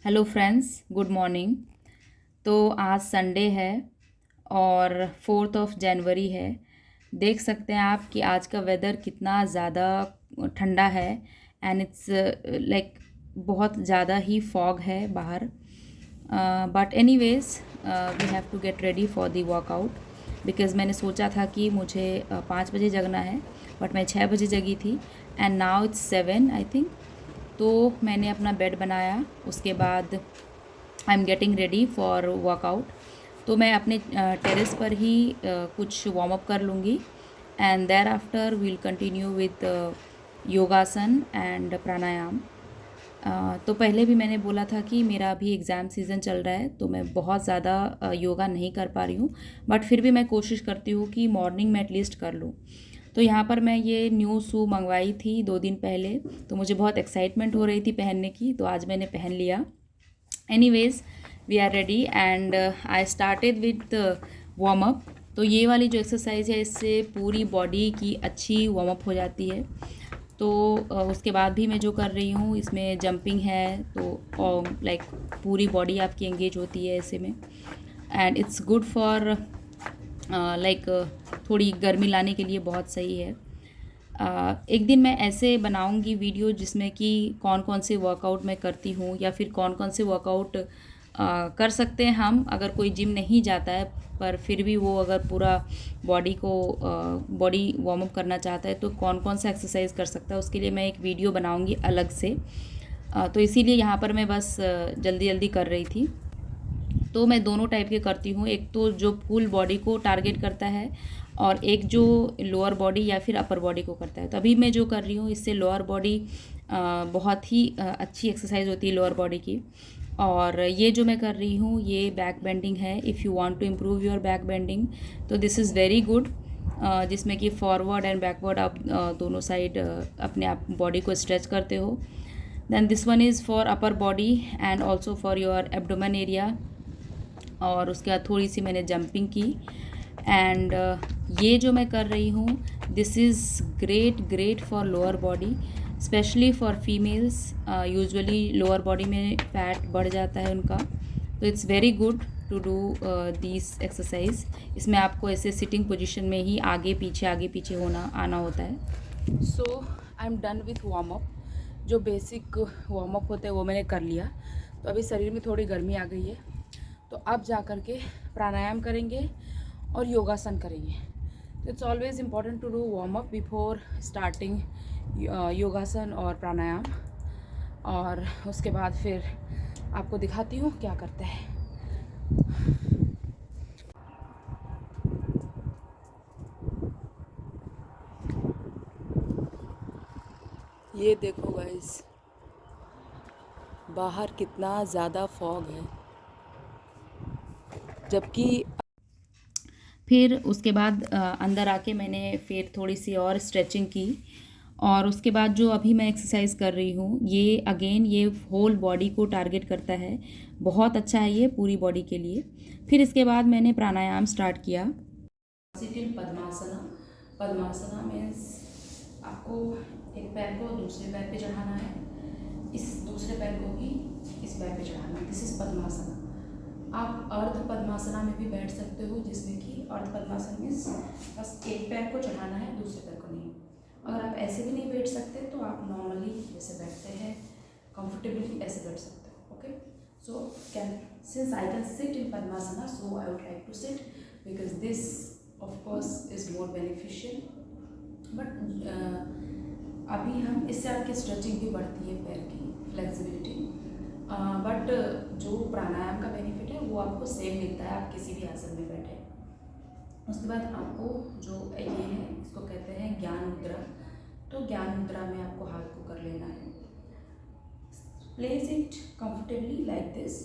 Hello friends, good morning. तो आज Sunday है और 4 जनवरी है। देख सकते हैं आप कि आज का वेदर कितना ज़्यादा ठंडा है एंड इट्स लाइक बहुत ज़्यादा ही फॉग है बाहर। But anyways we have to get ready for the workout because मैंने सोचा था कि मुझे 5 बजे जगना है, बट मैं 6 बजे जगी थी and now it's 7 I think. तो मैंने अपना बेड बनाया, उसके बाद I am getting ready for workout. तो मैं अपने टेरेस पर ही कुछ वार्म अप कर लूँगी and thereafter we'll continue with yogasana and pranayama. तो पहले भी मैंने बोला था कि मेरा अभी एग्ज़ाम सीज़न चल रहा है तो मैं बहुत ज़्यादा योगा नहीं कर पा रही हूँ, बट फिर भी मैं कोशिश करती हूँ कि मॉर्निंग में एटलीस्ट कर लूँ। तो यहाँ पर मैं ये न्यू शू मंगवाई थी 2 दिन पहले, तो मुझे बहुत एक्साइटमेंट हो रही थी पहनने की, तो आज मैंने पहन लिया। Anyways we are ready and I started with warm up. तो ये वाली जो एक्सरसाइज है इससे पूरी बॉडी की अच्छी वार्म अप हो जाती है। तो उसके बाद भी मैं जो कर रही हूँ इसमें जंपिंग है, तो लाइक पूरी बॉडी आपकी एंगेज होती है ऐसे में and it's good for like थोड़ी गर्मी लाने के लिए बहुत सही है। एक दिन मैं ऐसे बनाऊंगी वीडियो जिसमें कि कौन कौन से वर्कआउट मैं करती हूँ या फिर कौन कौन से वर्कआउट कर सकते हैं हम, अगर कोई जिम नहीं जाता है पर फिर भी वो अगर पूरा बॉडी वार्म अप करना चाहता है तो कौन कौन सा एक्सरसाइज कर सकता है, उसके लिए मैं एक वीडियो बनाऊंगी अलग से। तो इसीलिए यहाँ पर मैं बस जल्दी जल्दी कर रही थी। तो मैं दोनों टाइप के करती हूँ, एक तो जो फुल बॉडी को टारगेट करता है और एक जो लोअर बॉडी या फिर अपर बॉडी को करता है। तो अभी मैं जो कर रही हूँ इससे लोअर बॉडी बहुत ही अच्छी एक्सरसाइज होती है लोअर बॉडी की। और ये जो मैं कर रही हूँ ये बैक बेंडिंग है। If you want to improve your back bending तो दिस इज़ वेरी गुड, जिसमें कि फॉरवर्ड एंड बैकवर्ड आप दोनों साइड अपने आप बॉडी को स्ट्रेच करते हो। Then this one is for upper body and also for your abdomen area. और उसके बाद थोड़ी सी मैंने जंपिंग की एंड ये जो मैं कर रही हूँ this is great great for lower body, specially for females. Usually lower body में फैट बढ़ जाता है उनका, तो it's very good to do this exercise. इसमें आपको ऐसे सिटिंग पोजीशन में ही आगे पीछे होना आना होता है। So I am done with warm up. जो बेसिक वार्म अप होते हैं वो मैंने कर लिया, तो अभी शरीर में थोड़ी गर्मी आ गई है, तो अब जा कर के प्राणायाम करेंगे और योगासन करेंगे। तो it's always important to do warm up before starting yogasana और प्राणायाम। और उसके बाद फिर आपको दिखाती हूँ क्या करते हैं। ये देखो गाइस, बाहर कितना ज़्यादा फॉग है, जबकि फिर उसके बाद अंदर आके मैंने फिर थोड़ी सी और स्ट्रेचिंग की। और उसके बाद जो अभी मैं एक्सरसाइज कर रही हूँ ये अगेन ये होल बॉडी को टारगेट करता है, बहुत अच्छा है ये पूरी बॉडी के लिए। फिर इसके बाद मैंने प्राणायाम स्टार्ट किया। Seat in padmasana. Padmasana means आपको एक पैर को दूसरे पैर पे चढ़ाना है, इस दूसरे पैर को भी इस पैर पे चढ़ाना है। This is padmasana. आप अर्ध पद्मासना में भी बैठ सकते हो, जिसमें कि अर्ध पद्मासन में बस एक पैर को चढ़ाना है, दूसरे पैर को नहीं। अगर आप ऐसे भी नहीं बैठ सकते तो आप नॉर्मली जैसे बैठते हैं कंफर्टेबली ऐसे बैठ सकते हो। Okay, so can since I can sit in padmasana so I would like to sit because this of course is more beneficial. But अभी हम इससे आपकी स्ट्रेचिंग भी बढ़ती है, पैर की फ्लेक्सिबिलिटी। बट जो प्राणायाम का बेनिफिट है वो आपको सेम मिलता है आप किसी भी आसन में बैठे। उसके बाद आपको जो ये है इसको कहते हैं ज्ञान मुद्रा। तो ज्ञान मुद्रा में आपको हाथ को कर लेना है, place it comfortably like this.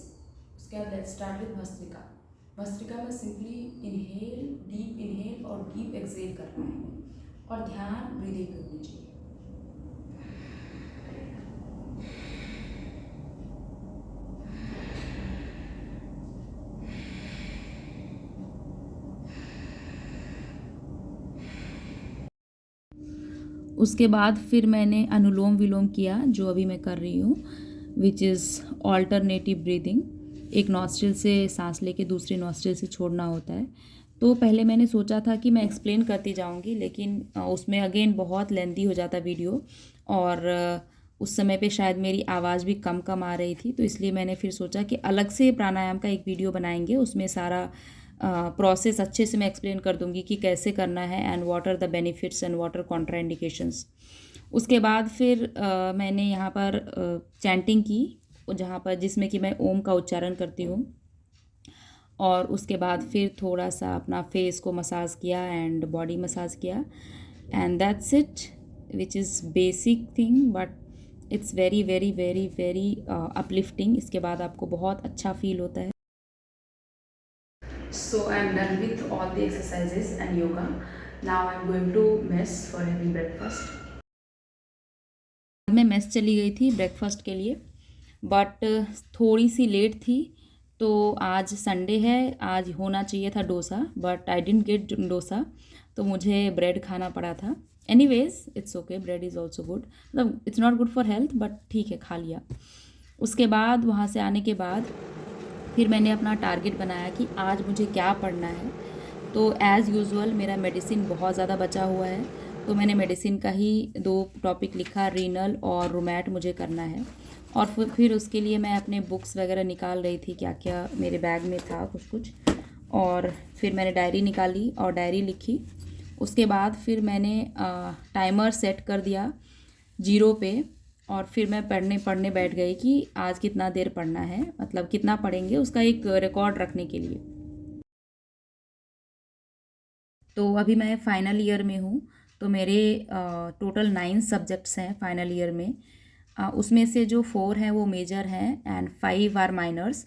उसके बाद let's start with bhastrika. Bhastrika में सिंपली इनहेल, डीप इनहेल और डीप एक्सहेल करना है और ध्यान ब्रीदिंग पे होनी चाहिए। उसके बाद फिर मैंने अनुलोम विलोम किया, जो अभी मैं कर रही हूँ, विच इज़ ऑल्टरनेटिव ब्रीदिंग, एक नॉस्ट्रिल से सांस लेके दूसरी नॉस्ट्रिल से छोड़ना होता है। तो पहले मैंने सोचा था कि मैं एक्सप्लेन करती जाऊंगी, लेकिन उसमें अगेन बहुत लेंथी हो जाता वीडियो, और उस समय पे शायद मेरी आवाज़ भी कम कम आ रही थी, तो इसलिए मैंने फिर सोचा कि अलग से प्राणायाम का एक वीडियो बनाएंगे, उसमें सारा प्रोसेस अच्छे से मैं एक्सप्लेन कर दूंगी कि कैसे करना है and what are the benefits and what are contraindications. उसके बाद फिर मैंने यहाँ पर चैंटिंग की, जहाँ पर जिसमें कि मैं ओम का उच्चारण करती हूँ, और उसके बाद फिर थोड़ा सा अपना फेस को मसाज किया एंड बॉडी मसाज किया, and that's it, which is basic thing but it's very very very very uplifting. इसके बाद आपको बहुत अच्छा फील होता है। So I am done with all the exercises and yoga. Now I am going to mess for having breakfast. मैं mess चली गई थी ब्रेकफास्ट के लिए, बट थोड़ी सी लेट थी, तो आज संडे है, आज होना चाहिए था dosa, but I didn't get dosa, तो मुझे ब्रेड खाना पड़ा था। Anyways it's okay, bread is also good, मतलब it's not good for health but ठीक है, खा लिया। उसके बाद वहाँ से आने के बाद फिर मैंने अपना टारगेट बनाया कि आज मुझे क्या पढ़ना है। तो एज़ यूजुअल मेरा मेडिसिन बहुत ज़्यादा बचा हुआ है, तो मैंने मेडिसिन का ही 2 टॉपिक लिखा, रीनल और रूमैट मुझे करना है। और फिर उसके लिए मैं अपने बुक्स वगैरह निकाल रही थी, क्या क्या मेरे बैग में था कुछ कुछ, और फिर मैंने डायरी निकाली और डायरी लिखी। उसके बाद फिर मैंने टाइमर सेट कर दिया 0 पे, और फिर मैं पढ़ने बैठ गई कि आज कितना देर पढ़ना है, मतलब कितना पढ़ेंगे, उसका एक रिकॉर्ड रखने के लिए। तो अभी मैं फ़ाइनल ईयर में हूँ, तो मेरे टोटल 9 सब्जेक्ट्स हैं फ़ाइनल ईयर में। उसमें से जो 4 हैं वो मेजर हैं एंड 5 आर माइनर्स।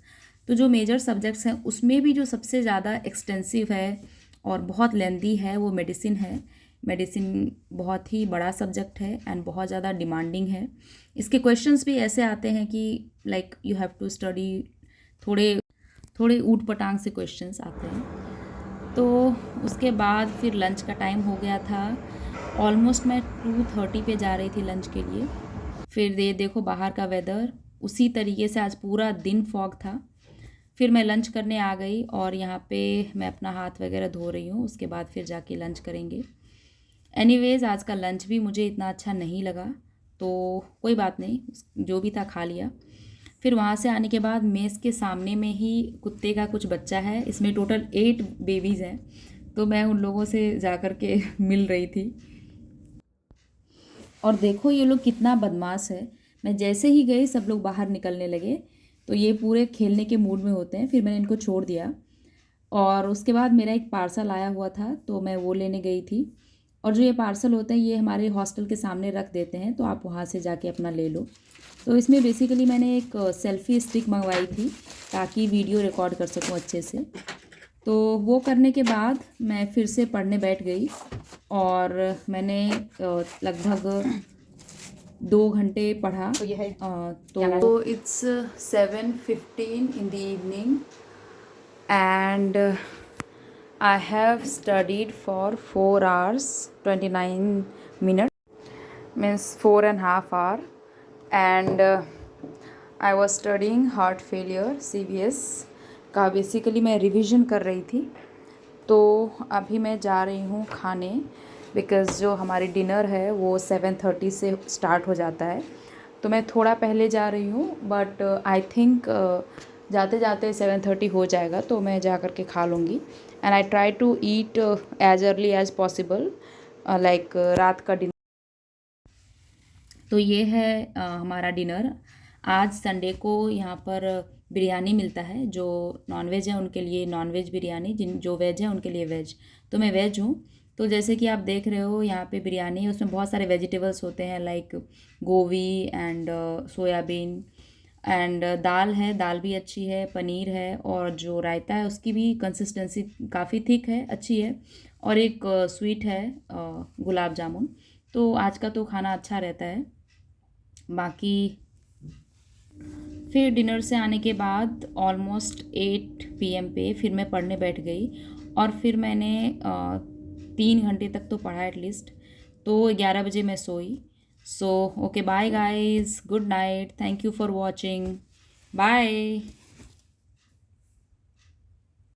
तो जो मेजर सब्जेक्ट्स हैं उसमें भी जो सबसे ज़्यादा एक्सटेंसिव है और बहुत लेंदी है वो मेडिसिन है। मेडिसिन बहुत ही बड़ा सब्जेक्ट है एंड बहुत ज़्यादा डिमांडिंग है। इसके क्वेश्चंस भी ऐसे आते हैं कि like you have to study, थोड़े थोड़े ऊट पटांग से क्वेश्चंस आते हैं। तो उसके बाद फिर लंच का टाइम हो गया था, ऑलमोस्ट मैं 2:30 पे जा रही थी लंच के लिए। फिर ये देखो बाहर का वेदर, उसी तरीके से आज पूरा दिन फॉग था। फिर मैं लंच करने आ गई और यहाँ पे मैं अपना हाथ वगैरह धो रही हूँ, उसके बाद फिर जाके लंच करेंगे। एनीवेज़ आज का लंच भी मुझे इतना अच्छा नहीं लगा, तो कोई बात नहीं, जो भी था खा लिया। फिर वहाँ से आने के बाद मेस के सामने में ही कुत्ते का कुछ बच्चा है, इसमें टोटल 8 बेबीज़ हैं, तो मैं उन लोगों से जा कर के मिल रही थी। और देखो ये लोग कितना बदमाश है, मैं जैसे ही गई सब लोग बाहर निकलने लगे, तो ये पूरे खेलने के मूड में होते हैं। फिर मैंने इनको छोड़ दिया, और उसके बाद मेरा एक पार्सल आया हुआ था, तो मैं वो लेने गई थी। और जो ये पार्सल होते हैं ये हमारे हॉस्टल के सामने रख देते हैं, तो आप वहाँ से जाके अपना ले लो। तो इसमें बेसिकली मैंने एक सेल्फ़ी स्टिक मंगवाई थी ताकि वीडियो रिकॉर्ड कर सकूँ अच्छे से। तो वो करने के बाद मैं फिर से पढ़ने बैठ गई, और मैंने लगभग 2 घंटे पढ़ा। तो यह तो it's 7:15 in the evening and I have studied for 4 hours 29 minutes, means 4.5 hours, and I was studying heart failure CVS का बेसिकली मैं रिवीजन कर रही थी। तो अभी मैं जा रही हूँ खाने, बिकॉज़ जो हमारी डिनर है वो 7:30 से स्टार्ट हो जाता है, तो मैं थोड़ा पहले जा रही हूँ, बट आई थिंक जाते जाते 7:30 हो जाएगा, तो मैं जा कर के खा लूँगी। And I try to eat as early as possible, like रात का डिनर। तो ये है हमारा डिनर। आज संडे को यहाँ पर बिरयानी मिलता है, जो नॉनवेज है उनके लिए नॉनवेज बिरयानी, जो वेज है उनके लिए वेज। तो मैं वेज हूँ, तो जैसे कि आप देख रहे हो यहाँ पे बिरयानी है, उसमें बहुत सारे वेजिटेबल्स होते हैं, लाइक गोभी एंड सोयाबीन, एंड दाल है, दाल भी अच्छी है, पनीर है, और जो रायता है उसकी भी कंसिस्टेंसी काफ़ी थिक है, अच्छी है, और एक स्वीट है, गुलाब जामुन। तो आज का तो खाना अच्छा रहता है। बाकी फिर डिनर से आने के बाद ऑलमोस्ट 8 PM पे फिर मैं पढ़ने बैठ गई, और फिर मैंने 3 घंटे तक तो पढ़ा एटलीस्ट। तो 11 बजे मैं सोई। So okay, bye guys, good night, thank you for watching. Bye.